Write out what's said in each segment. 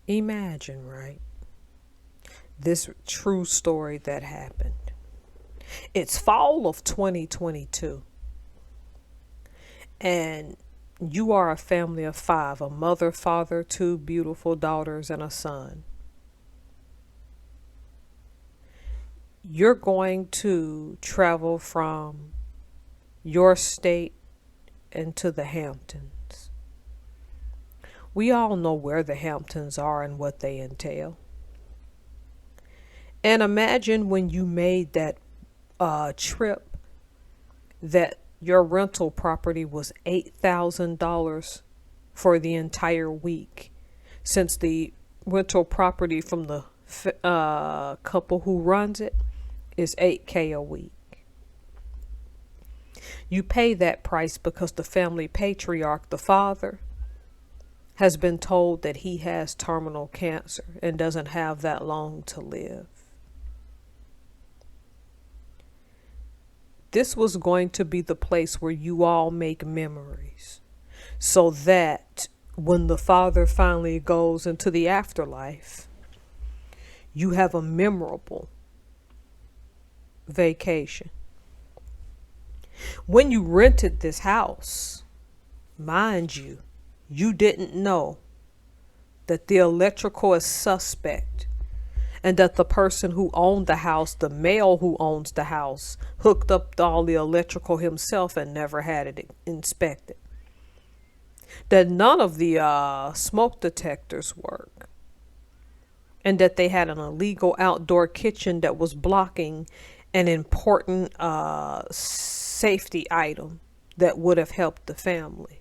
Imagine, right? This true story that happened. It's fall of 2022, and you are a family of five, a mother, father, two beautiful daughters, and a son. You're going to travel from your state into the Hamptons. We all know where the Hamptons are and what they entail. And imagine when you made that trip that your rental property was $8,000 for the entire week, since the rental property from the couple who runs it is 8K a week. You pay that price because the family patriarch, the father, has been told that he has terminal cancer and doesn't have that long to live. This was going to be the place where you all make memories, so that when the father finally goes into the afterlife, you have a memorable vacation. When you rented this house, mind you, you didn't know that the electrical is suspect, and that the person who owned the house, the male who owns the house, hooked up all the electrical himself and never had it inspected. That none of the smoke detectors work, and that they had an illegal outdoor kitchen that was blocking an important safety item that would have helped the family.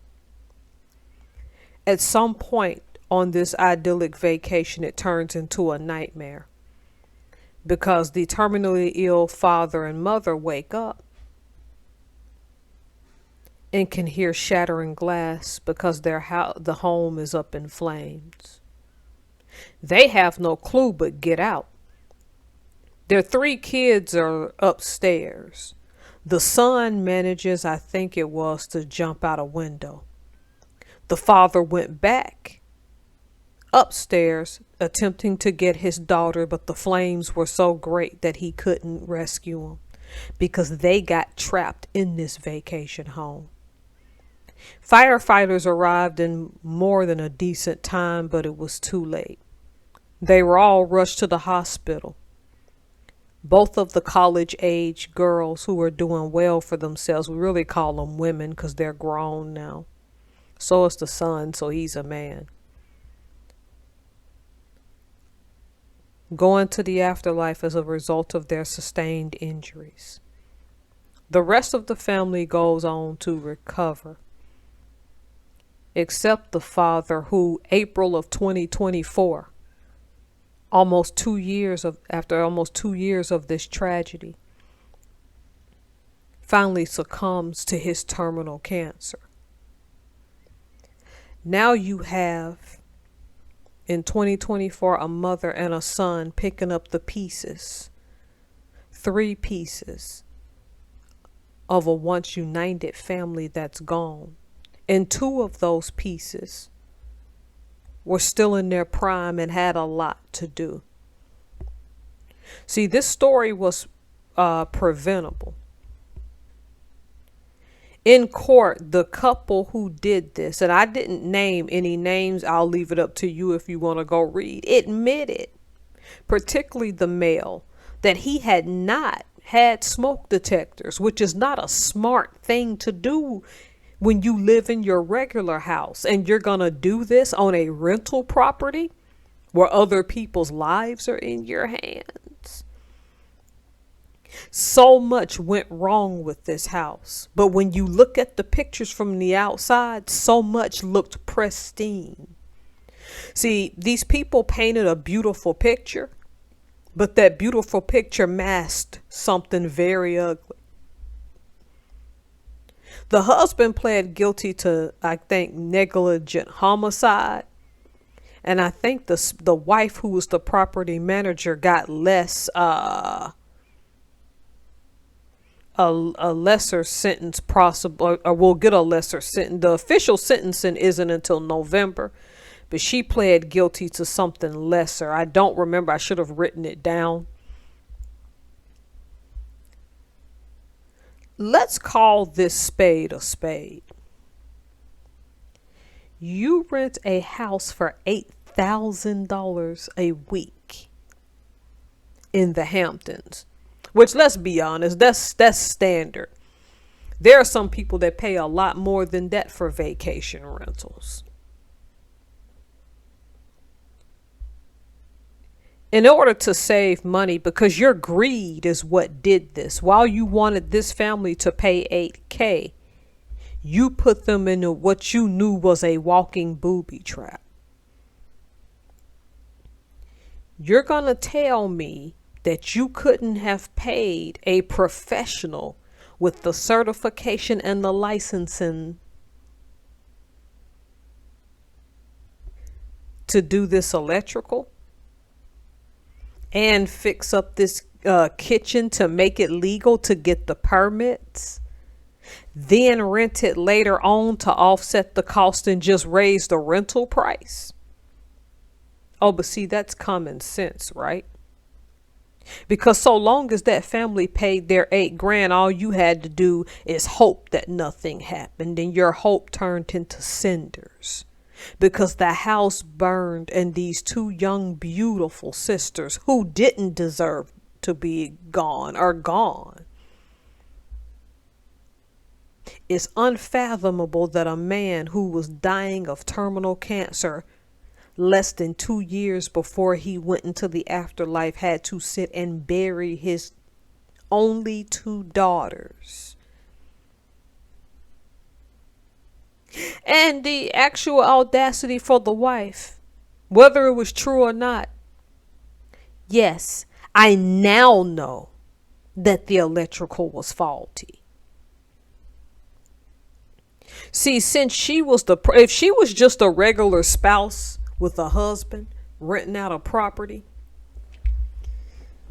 At some point on this idyllic vacation, it turns into a nightmare, because the terminally ill father and mother wake up and can hear shattering glass because the home is up in flames. They have no clue but get out. Their three kids are upstairs. The son manages, I think it was, to jump out a window. The father went back upstairs attempting to get his daughter, but the flames were so great that he couldn't rescue them because they got trapped in this vacation home. Firefighters arrived in more than a decent time, but it was too late. They were all rushed to the hospital. Both of the college-age girls who were doing well for themselves, we really call them women because they're grown now. So is the son, so he's a man. Go into the afterlife as a result of their sustained injuries. The rest of the family goes on to recover, except the father, who April of 2024, after almost 2 years of this tragedy, finally succumbs to his terminal cancer. Now you have, in 2024, a mother and a son picking up the pieces, 3 pieces of a once united family that's gone. And 2 of those pieces were still in their prime and had a lot to do. See, this story was preventable. In court, the couple who did this, and I didn't name any names, I'll leave it up to you if you want to go read, admitted, particularly the male, that he had not had smoke detectors, which is not a smart thing to do when you live in your regular house and you're going to do this on a rental property where other people's lives are in your hands. So much went wrong with this house, but when you look at the pictures from the outside, so much looked pristine. See, these people painted a beautiful picture, but that beautiful picture masked something very ugly. The husband pled guilty to, I think, negligent homicide. And I think the wife, who was the property manager, got a lesser sentence possible, or will get a lesser sentence. The official sentencing isn't until November, but she pled guilty to something lesser. I don't remember. I should have written it down. Let's call this spade a spade. You rent a house for $8,000 a week in the Hamptons, which, let's be honest, that's standard. There are some people that pay a lot more than that for vacation rentals. In order to save money, because your greed is what did this, while you wanted this family to pay $8K, you put them into what you knew was a walking booby trap. You're going to tell me that you couldn't have paid a professional with the certification and the licensing to do this electrical and fix up this kitchen to make it legal to get the permits, then rent it later on to offset the cost and just raise the rental price? Oh, but see, that's common sense, right? Because so long as that family paid their $8,000, all you had to do is hope that nothing happened, and your hope turned into cinders. Because the house burned and these two young, beautiful sisters who didn't deserve to be gone are gone. It's unfathomable that a man who was dying of terminal cancer less than 2 years before he went into the afterlife had to sit and bury his only 2 daughters. And the actual audacity for the wife, whether it was true or not. Yes, I now know that the electrical was faulty. See, since if she was just a regular spouse with a husband renting out a property,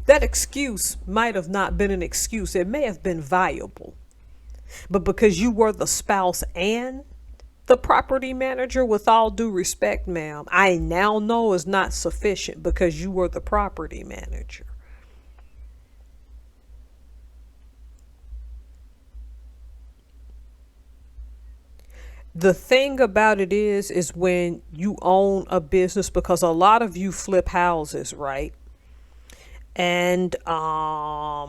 that excuse might have not been an excuse. It may have been viable. But because you were the spouse and the property manager, with all due respect, ma'am, I now know is not sufficient because you were the property manager. The thing about it is when you own a business, because a lot of you flip houses, right? And a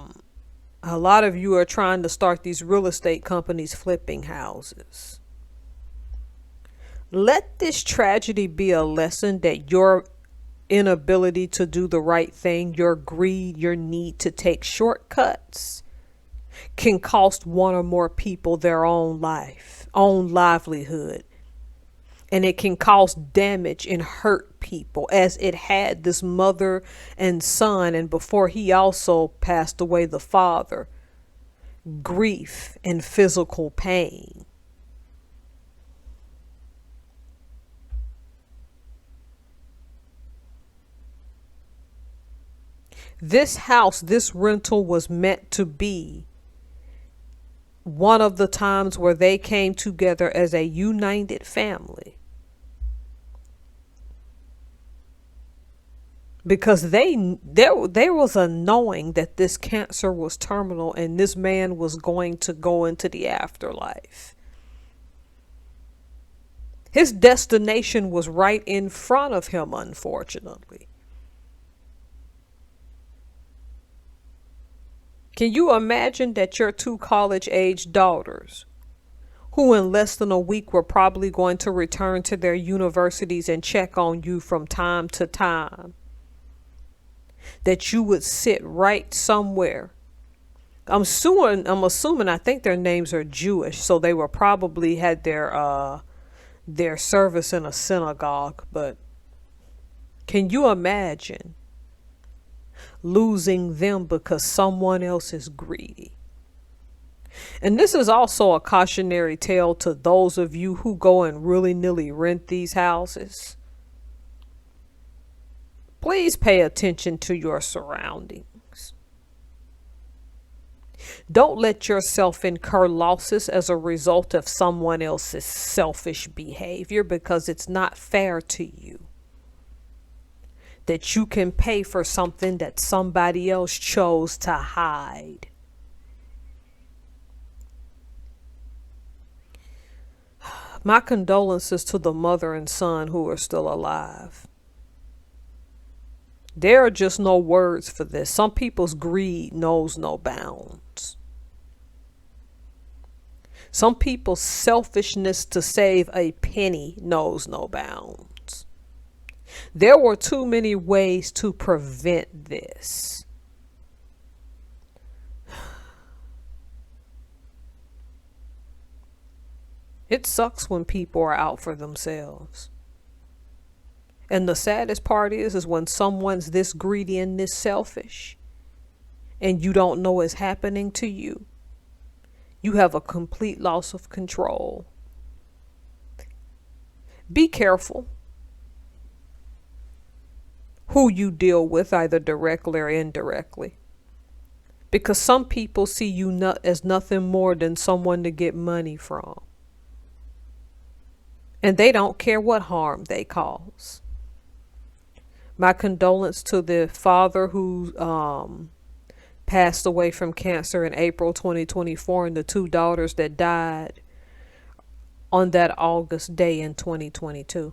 lot of you are trying to start these real estate companies flipping houses. Let this tragedy be a lesson that your inability to do the right thing, your greed, your need to take shortcuts can cost one or more people their own life, own livelihood. And it can cause damage and hurt people, as it had this mother and son, and before he also passed away, the father, grief and physical pain. This house, this rental was meant to be one of the times where they came together as a united family. Because there was a knowing that this cancer was terminal and this man was going to go into the afterlife. His destination was right in front of him, unfortunately. Can you imagine that your 2 college-age daughters, who in less than a week were probably going to return to their universities and check on you from time to time, that you would sit right somewhere? I'm assuming, I think their names are Jewish, so they were probably had their service in a synagogue. But can you imagine losing them because someone else is greedy? And this is also a cautionary tale to those of you who go and willy-nilly rent these houses. Please pay attention to your surroundings. Don't let yourself incur losses as a result of someone else's selfish behavior, because it's not fair to you that you can pay for something that somebody else chose to hide. My condolences to the mother and son who are still alive. There are just no words for this. Some people's greed knows no bounds. Some people's selfishness to save a penny knows no bounds. There were too many ways to prevent this. It sucks when people are out for themselves. And the saddest part is when someone's this greedy and this selfish and you don't know it's happening to you. You have a complete loss of control. Be careful who you deal with, either directly or indirectly. Because some people see you as nothing more than someone to get money from. And they don't care what harm they cause. My condolence to the father who passed away from cancer in April 2024 and the two daughters that died on that August day in 2022.